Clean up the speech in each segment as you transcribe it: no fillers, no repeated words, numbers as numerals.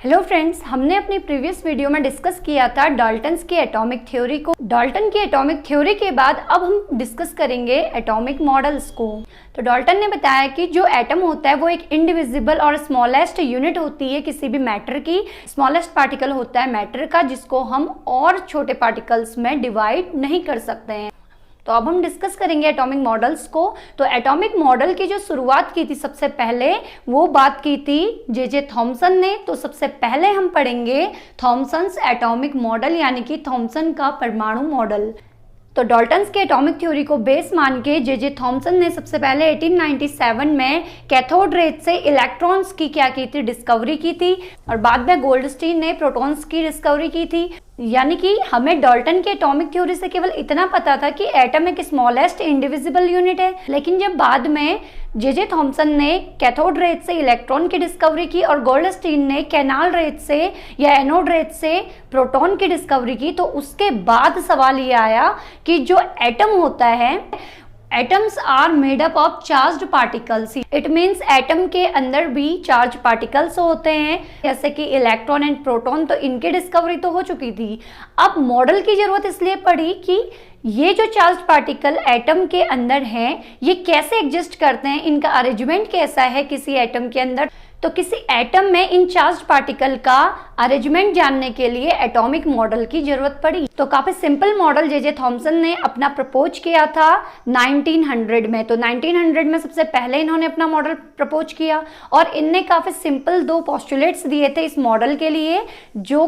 Hello friends, हमने अपनी previous video में डिस्कस किया था डाल्टन्स की एटॉमिक थ्योरी को। डाल्टन की एटॉमिक थ्योरी के बाद अब हम डिस्कस करेंगे एटॉमिक मॉडल्स को। तो डाल्टन ने बताया कि जो एटम होता है वो एक इंडिविजिबल और स्मॉलेस्ट यूनिट होती है किसी भी मैटर की। स्मॉलेस्ट पार्टिकल होता है मैटर का, जिसको हम और छोटे पार्टिकल्स में डिवाइड नहीं कर सकते हैं। तो अब हम डिस्कस करेंगे एटॉमिक मॉडल्स को। तो एटॉमिक मॉडल की जो शुरुआत की थी सबसे पहले, वो बात की थी जे थॉमसन ने। तो सबसे पहले हम पढ़ेंगे थॉमसन्स एटॉमिक मॉडल, यानी कि थॉमसन का परमाणु मॉडल। तो डाल्टन्स के एटॉमिक थ्योरी को बेस मान के जे थॉमसन ने सबसे पहले 1897 में कैथोड रेज से इलेक्ट्रॉन्स की क्या की थी, डिस्कवरी की थी। और बाद में गोल्डस्टीन ने प्रोटॉन्स की डिस्कवरी की थी। यानी कि हमें डाल्टन के एटॉमिक थ्योरी से केवल इतना पता था कि एटम एक स्मॉलेस्ट इंडिविजिबल यूनिट है, लेकिन जब बाद में जे थॉमसन ने कैथोड रेज से इलेक्ट्रॉन की डिस्कवरी की और गोल्डस्टीन ने कैनाल रेज से या एनोड रेज से प्रोटॉन की डिस्कवरी की, तो उसके बाद सवाल ये आया कि जो एटम होता है, atoms are made up of charged particles. It means atom के अंदर भी चार्ज पार्टिकल्स होते हैं, जैसे कि इलेक्ट्रॉन एंड प्रोटॉन। तो इनकी डिस्कवरी तो हो चुकी थी। अब मॉडल की जरूरत इसलिए पड़ी कि ये जो चार्ज पार्टिकल एटम के अंदर हैं, ये कैसे एग्जिस्ट करते हैं, इनका अरेंजमेंट कैसा है किसी एटम के अंदर। तो किसी एटम में इन चार्ज पार्टिकल का अरेंजमेंट जानने के लिए एटॉमिक मॉडल की जरूरत पड़ी। तो काफी सिंपल मॉडल जे थॉमसन ने अपना प्रपोज किया था 1900 में। तो 1900 में सबसे पहले इन्होंने अपना मॉडल प्रपोज किया और इनने काफी सिंपल दो पोस्टुलेट्स दिए थे इस मॉडल के लिए, जो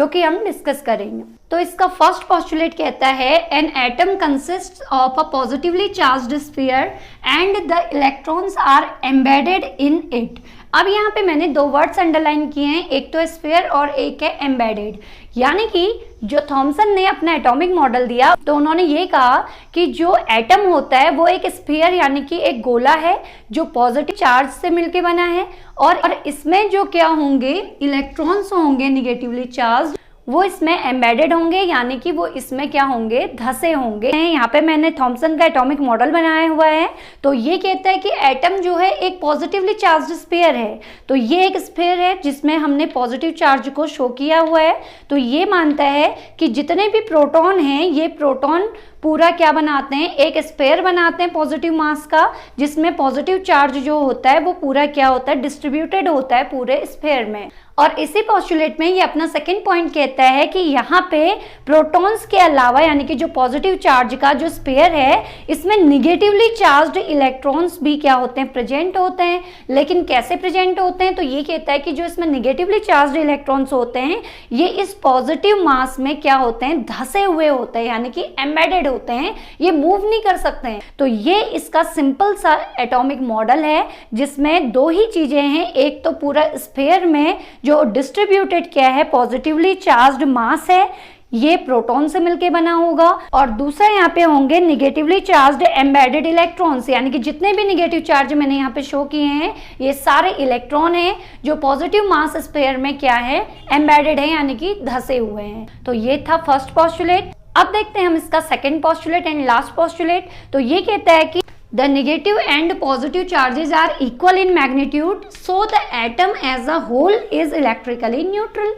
कि हम डिस्कस करेंगे। तो इसका फर्स्ट पोस्टुलेट कहता है an atom consist of a positively charged sphere and the electrons are embedded in it. अब यहाँ पे मैंने दो वर्ड्स अंडरलाइन किए हैं, एक तो स्फीयर और एक है एम्बेडेड। यानी कि जो थॉमसन ने अपना एटॉमिक मॉडल दिया, तो उन्होंने ये कहा कि जो एटम होता है वो एक स्फीयर यानी कि एक गोला है जो पॉजिटिव चार्ज से मिलके बना है, और इसमें जो क्या होंगे, इलेक्ट्रॉन्स होंगे निगेटिवली चार्ज, वो इसमें एम्बेडेड होंगे, यानी कि वो इसमें क्या होंगे, धसे होंगे। यहाँ पे मैंने थॉमसन का एटॉमिक मॉडल बनाया हुआ है। तो ये कहता है कि एटम जो है एक पॉजिटिवली चार्ज्ड स्फीयर है। तो ये एक स्फीयर है जिसमें हमने पॉजिटिव चार्ज को शो किया हुआ है। तो ये मानता है कि जितने भी प्रोटॉन हैं, ये प्रोटॉन पूरा क्या बनाते हैं, एक स्फीयर बनाते हैं पॉजिटिव मास का, जिसमें पॉजिटिव चार्ज जो होता है वो पूरा क्या होता है, डिस्ट्रीब्यूटेड होता है पूरे स्फीयर में। और इसी पोस्टुलेट में ये अपना सेकंड पॉइंट कहता है कि यहाँ पे प्रोटॉन्स के अलावा, यानी कि जो पॉजिटिव चार्ज का जो स्फीयर है, इसमें निगेटिवली चार्ज्ड इलेक्ट्रॉन्स भी क्या होते हैं, प्रेजेंट होते हैं। लेकिन कैसे प्रेजेंट होते हैं, तो ये कहता है कि जो इसमें निगेटिवली चार्ज्ड इलेक्ट्रॉन्स होते हैं, ये इस पॉजिटिव मास में क्या होते हैं, धसे हुए होते हैं, यानी कि एम्बेडेड होते हैं, ये मूव नहीं कर सकते हैं। तो ये इसका सिंपल सा एटॉमिक मॉडल है, जिसमें दो ही चीजें हैं। एक तो पूरा स्फीयर में जो डिस्ट्रीब्यूटेड क्या है, पॉजिटिवली चार्ज्ड मास है, ये प्रोटॉन से मिलके बना होगा, और दूसरा यहाँ पे होंगे निगेटिवली चार्ज्ड एम्बेडेड इलेक्ट्रॉन्स, यानी कि जितने भी निगेटिव चार्ज मैंने यहाँ पे शो किए हैं, ये सारे इलेक्ट्रॉन हैं जो पॉजिटिव मास स्फीयर में क्या है, एम्बेडेड है, यानी कि धसे हुए हैं। तो ये था फर्स्ट पोस्टुलेट। अब देखते हैं हम इसका second postulate and last postulate. तो ये कहता है कि the negative and positive charges are equal in magnitude, so the atom as a whole is electrically neutral.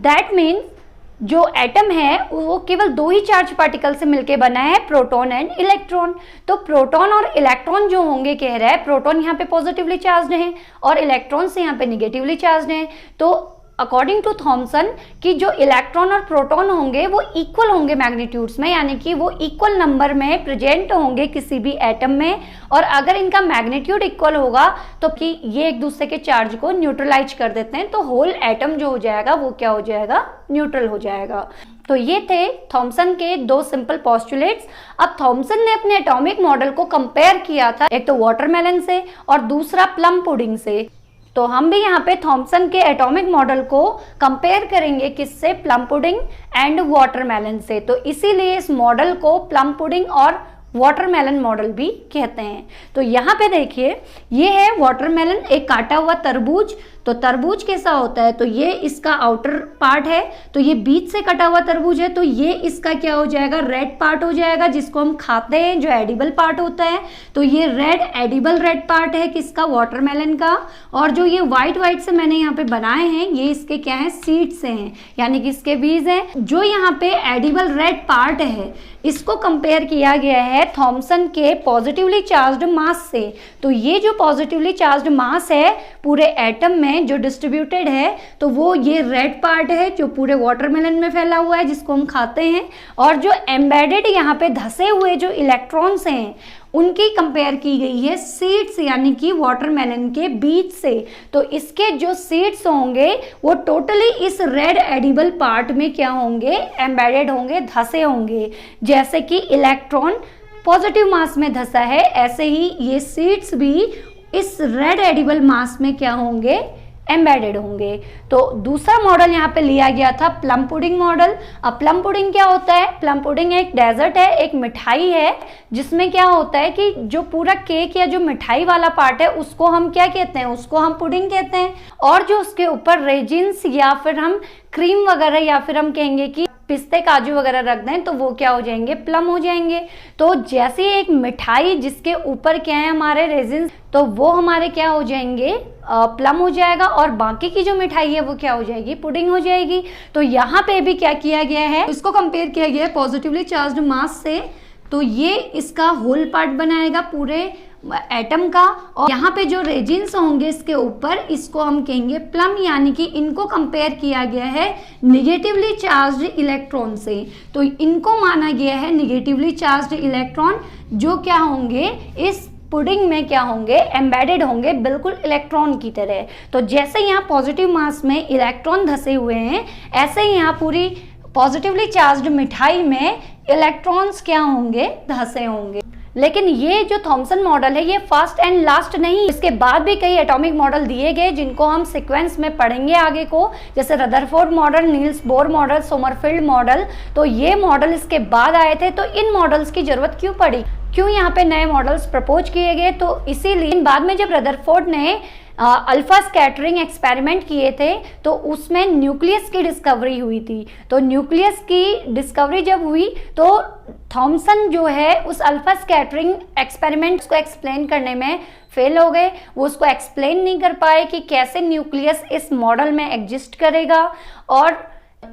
That means जो एटम है वो केवल दो ही चार्ज पार्टिकल से मिलके बना है, प्रोटॉन एंड इलेक्ट्रॉन। तो प्रोटॉन और इलेक्ट्रॉन जो होंगे, कह रहा है प्रोटॉन यहाँ पे पॉजिटिवली चार्ज्ड हैं और इलेक्ट्रॉन से यहाँ पे निगेटिवली चार्ज्ड हैं। तो अकॉर्डिंग टू थॉमसन कि जो इलेक्ट्रॉन और प्रोटॉन होंगे वो इक्वल होंगे मैग्नीट्यूड्स में, यानी कि वो इक्वल नंबर में प्रेजेंट होंगे किसी भी एटम में। और अगर इनका मैग्नीट्यूड इक्वल होगा तो कि ये एक दूसरे के चार्ज को न्यूट्रलाइज कर देते हैं, तो होल एटम जो हो जाएगा वो क्या हो जाएगा, न्यूट्रल हो जाएगा। तो ये थे थॉमसन के दो सिंपल पोस्टुलेट्स। अब थॉमसन ने अपने एटॉमिक मॉडल को कंपेयर किया था, एक तो वाटरमेलन से और दूसरा प्लम पुडिंग से। तो हम भी यहाँ पे थॉमसन के एटॉमिक मॉडल को कंपेयर करेंगे किससे, प्लम पुडिंग एंड वाटरमेलन से। तो इसीलिए इस मॉडल को प्लम पुडिंग और वाटरमेलन मॉडल भी कहते हैं। तो यहाँ पे देखिए, ये है वाटरमेलन, एक काटा हुआ तरबूज। तो तरबूज कैसा होता है, तो ये इसका आउटर पार्ट है, तो ये बीच से कटा हुआ तरबूज है, तो ये इसका क्या हो जाएगा, रेड पार्ट हो जाएगा, जिसको हम खाते हैं, जो एडिबल पार्ट होता है। तो ये रेड एडिबल रेड पार्ट है किसका, वाटरमेलन का। और जो ये व्हाइट व्हाइट से मैंने यहाँ पे बनाए हैं, ये इसके क्या है, सीड्स से हैं, यानी कि इसके बीज हैं। जो यहाँ पे एडिबल रेड पार्ट है, इसको कंपेयर किया गया है थॉमसन के पॉजिटिवली चार्ज्ड मास से। तो ये जो पॉजिटिवली चार्ज्ड मास है पूरे एटम में जो डिस्ट्रीब्यूटेड है, तो वो ये रेड पार्ट है जो पूरे वाटरमेलन में फैला हुआ है, जिसको हम खाते हैं। और जो एम्बेडेड यहाँ पे धसे हुए जो इलेक्ट्रॉन्स हैं, उनकी कंपेयर की गई है सीड्स यानी कि वाटरमेलन के बीज से। तो इसके जो सीड्स होंगे वो टोटली इस रेड एडिबल पार्ट में क्या होंगे, एम्बेडेड होंगे, धसे होंगे। जैसे कि इलेक्ट्रॉन पॉजिटिव मास में धसा है, ऐसे ही ये सीड्स भी इस रेड एडिबल मास में क्या होंगे, एम्बेडेड होंगे। तो दूसरा मॉडल यहाँ पे लिया गया था प्लम पुडिंग मॉडल। अब प्लम पुडिंग क्या होता है, प्लम पुडिंग एक डेजर्ट है, एक मिठाई है, जिसमें क्या होता है कि जो पूरा केक या जो मिठाई वाला पार्ट है उसको हम क्या कहते हैं, उसको हम पुडिंग कहते हैं। और जो उसके ऊपर रेजिन्स या फिर हम क्रीम वगैरह या फिर हम कहेंगे कि पिस्ते काजू वगैरह रख दें, तो वो क्या हो जाएंगे, प्लम हो जाएंगे। तो जैसे एक मिठाई जिसके ऊपर क्या है हमारे रेजिन्स, तो वो हमारे क्या हो जाएंगे, प्लम हो जाएगा। और बाकी की जो मिठाई है वो क्या हो जाएगी, पुडिंग हो जाएगी। तो यहाँ पे भी क्या किया गया है, इसको कंपेयर किया गया है पॉजिटिवली चार्ज्ड मास से। तो ये इसका होल पार्ट बनाएगा पूरे एटम का। और यहाँ पे जो रेजिन्स होंगे इसके ऊपर, इसको हम कहेंगे प्लम, यानी कि इनको कंपेयर किया गया है निगेटिवली चार्ज्ड इलेक्ट्रॉन से। तो इनको माना गया है निगेटिवली चार्ज्ड इलेक्ट्रॉन, जो क्या होंगे, इस पुडिंग में क्या होंगे, एम्बेडेड होंगे, बिल्कुल इलेक्ट्रॉन की तरह। तो जैसे यहाँ पॉजिटिव मास में इलेक्ट्रॉन धसे हुए हैं, ऐसे ही यहाँ पूरी पॉजिटिवली चार्ज्ड मिठाई में इलेक्ट्रॉन्स क्या होंगे, धसे होंगे। लेकिन ये जो थॉमसन मॉडल है ये फर्स्ट एंड लास्ट नहीं, इसके बाद भी कई एटॉमिक मॉडल दिए गए जिनको हम सीक्वेंस में पढ़ेंगे आगे को, जैसे Rutherford model, Niels Bohr model, Sommerfeld model. तो ये मॉडल इसके बाद आए थे। तो इन मॉडल्स की जरूरत क्यों पड़ी, क्यों यहाँ पे नए मॉडल्स प्रपोज किए गए, तो इसीलिए बाद में जब रदरफोर्ड ने अल्फा स्कैटरिंग एक्सपेरिमेंट किए थे तो उसमें न्यूक्लियस की डिस्कवरी हुई थी। तो न्यूक्लियस की डिस्कवरी जब हुई तो थॉमसन जो है उस अल्फा स्कैटरिंग एक्सपेरिमेंट को एक्सप्लेन करने में फेल हो गए। वो उसको एक्सप्लेन नहीं कर पाए कि कैसे न्यूक्लियस इस मॉडल में एग्जिस्ट करेगा, और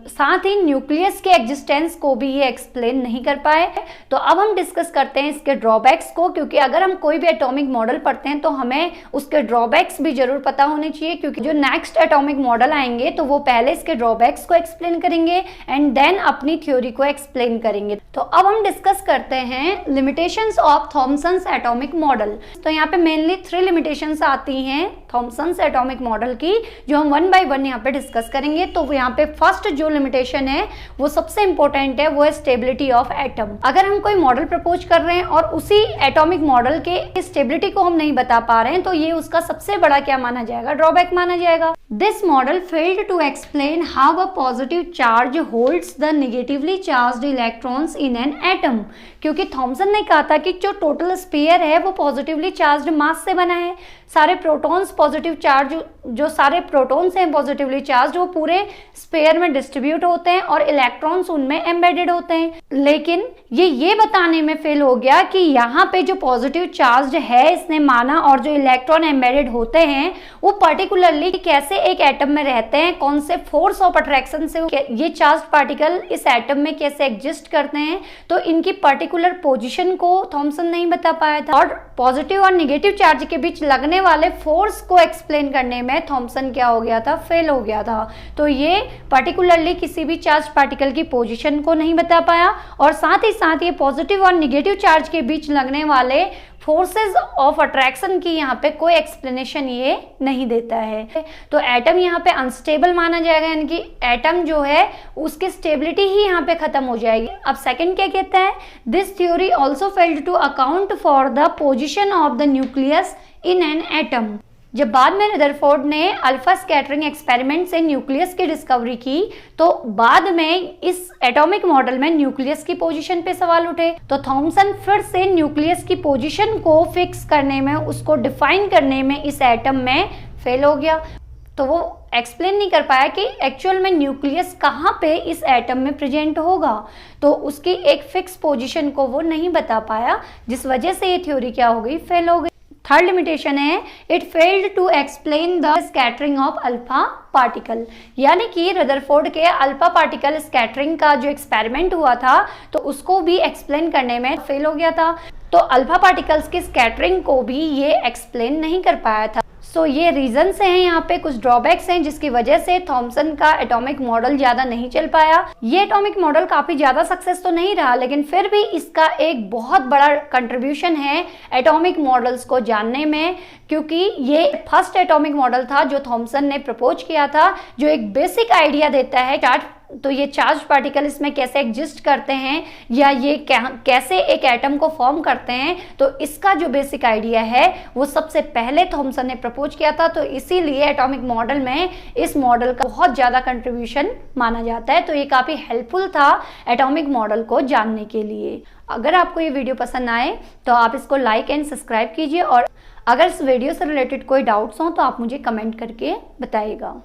साथ ही न्यूक्लियस के एग्जिस्टेंस को भी ये एक्सप्लेन नहीं कर पाए। तो अब हम डिस्कस करते हैं इसके ड्रॉबैक्स को, क्योंकि अगर हम कोई भी एटॉमिक मॉडल पढ़ते हैं तो हमें उसके ड्रॉबैक्स भी जरूर पता होने चाहिए, क्योंकि जो नेक्स्ट एटॉमिक मॉडल आएंगे तो वो पहले इसके ड्रॉबैक्स को एक्सप्लेन करेंगे एंड देन अपनी थ्योरी को एक्सप्लेन करेंगे। तो अब हम डिस्कस करते हैं limitations of Thomson's atomic model. तो यहाँ पे मेनली 3 लिमिटेशंस आती हैं थॉमसन्स एटॉमिक मॉडल की, जो हम 1 बाय 1 यहाँ पे डिस्कस करेंगे। तो यहाँ पे फर्स्ट जो लिमिटेशन है वो सबसे इंपॉर्टेंट है, वो है स्टेबिलिटी ऑफ एटम। अगर हम कोई मॉडल प्रपोज कर रहे हैं और उसी एटॉमिक मॉडल के स्टेबिलिटी को हम नहीं बता पा रहे हैं, तो ये उसका सबसे बड़ा क्या माना जाएगा, ड्रॉबैक माना जाएगा। This model failed to explain how a positive charge holds the negatively charged electrons in an atom, क्योंकि थॉमसन ने कहा था कि जो टोटल स्फीयर है वो पॉजिटिवली चार्ज्ड मास से बना है। सारे प्रोटॉन्स पॉजिटिव चार्ज, जो सारे प्रोटॉन्स हैं पॉजिटिवली चार्ज, वो पूरे स्फीयर में डिस्ट्रीब्यूट होते हैं और इलेक्ट्रॉन्स उनमें एम्बेडेड होते हैं। लेकिन ये बताने में फेल हो गया कि यहाँ पे जो पॉजिटिव चार्ज है इसने माना, और जो इलेक्ट्रॉन एम्बेडेड होते हैं वो पर्टिकुलरली कैसे एक एटम में रहते हैं, कौन से फोर्स ऑफ अट्रैक्शन से ये चार्ज पार्टिकल इस एटम में कैसे एग्जिस्ट करते हैं। तो इनकी पर्टिकुलर पोजीशन को थॉमसन नहीं बता पाया था, और पॉजिटिव और नेगेटिव चार्ज के बीच लगने वाले फोर्स को एक्सप्लेन करने में थॉमसन क्या हो गया था, फेल हो गया था। तो ये पर्टिकुलरली किसी भी चार्ज पार्टिकल की पोजीशन को नहीं बता पाया, और साथ ही साथ ये पॉजिटिव और नेगेटिव चार्ज के बीच लगने वाले फोर्सेस ऑफ अट्रैक्शन की यहाँ पे कोई एक्सप्लेनेशन ये नहीं देता है। तो एटम यहाँ पे अनस्टेबल माना जाएगा, यानी कि एटम जो है उसकी स्टेबिलिटी ही यहाँ पे खत्म हो जाएगी। अब सेकंड क्या कहता है, this theory also failed to account for the position of the nucleus in an atom. जब बाद में रदरफोर्ड ने अल्फा स्कैटरिंग एक्सपेरिमेंट से न्यूक्लियस की डिस्कवरी की, तो बाद में इस एटॉमिक मॉडल में न्यूक्लियस की पोजीशन पे सवाल उठे। तो थॉमसन फिर से न्यूक्लियस की पोजीशन को फिक्स करने में, उसको डिफाइन करने में इस एटम में फेल हो गया। तो वो एक्सप्लेन नहीं कर पाया कि एक्चुअल में न्यूक्लियस कहाँ पे इस एटम में प्रेजेंट होगा, तो उसकी एक फिक्स पोजीशन को वो नहीं बता पाया, जिस वजह से ये थ्योरी क्या हो गई, फेल हो गई। थर्ड लिमिटेशन है, it failed to explain the scattering of alpha particle, यानी कि रदरफोर्ड के अल्फा पार्टिकल स्कैटरिंग का जो एक्सपेरिमेंट हुआ था, तो उसको भी एक्सप्लेन करने में फेल हो गया था। तो अल्फा पार्टिकल्स की स्कैटरिंग को भी ये एक्सप्लेन नहीं कर पाया था। सो ये रीजंस हैं, यहाँ पे कुछ ड्रॉबैक्स हैं जिसकी वजह से थॉमसन का एटॉमिक मॉडल ज्यादा नहीं चल पाया। ये एटॉमिक मॉडल काफी ज्यादा सक्सेस तो नहीं रहा, लेकिन फिर भी इसका एक बहुत बड़ा कंट्रीब्यूशन है एटॉमिक मॉडल्स को जानने में, क्योंकि ये फर्स्ट एटॉमिक मॉडल था जो थॉमसन ने प्रपोज किया था, जो एक बेसिक आइडिया देता है तो ये चार्ज पार्टिकल इसमें कैसे एग्जिस्ट करते हैं या ये कैसे एक एटम को फॉर्म करते हैं। तो इसका जो बेसिक आइडिया है वो सबसे पहले थॉमसन ने प्रपोज किया था, तो इसीलिए एटॉमिक मॉडल में इस मॉडल का बहुत ज़्यादा कंट्रीब्यूशन माना जाता है। तो ये काफ़ी हेल्पफुल था एटॉमिक मॉडल को जानने के लिए। अगर आपको ये वीडियो पसंद आए तो आप इसको लाइक एंड सब्सक्राइब कीजिए, और अगर इस वीडियो से रिलेटेड कोई डाउट्स हों तो आप मुझे कमेंट करके बताइएगा।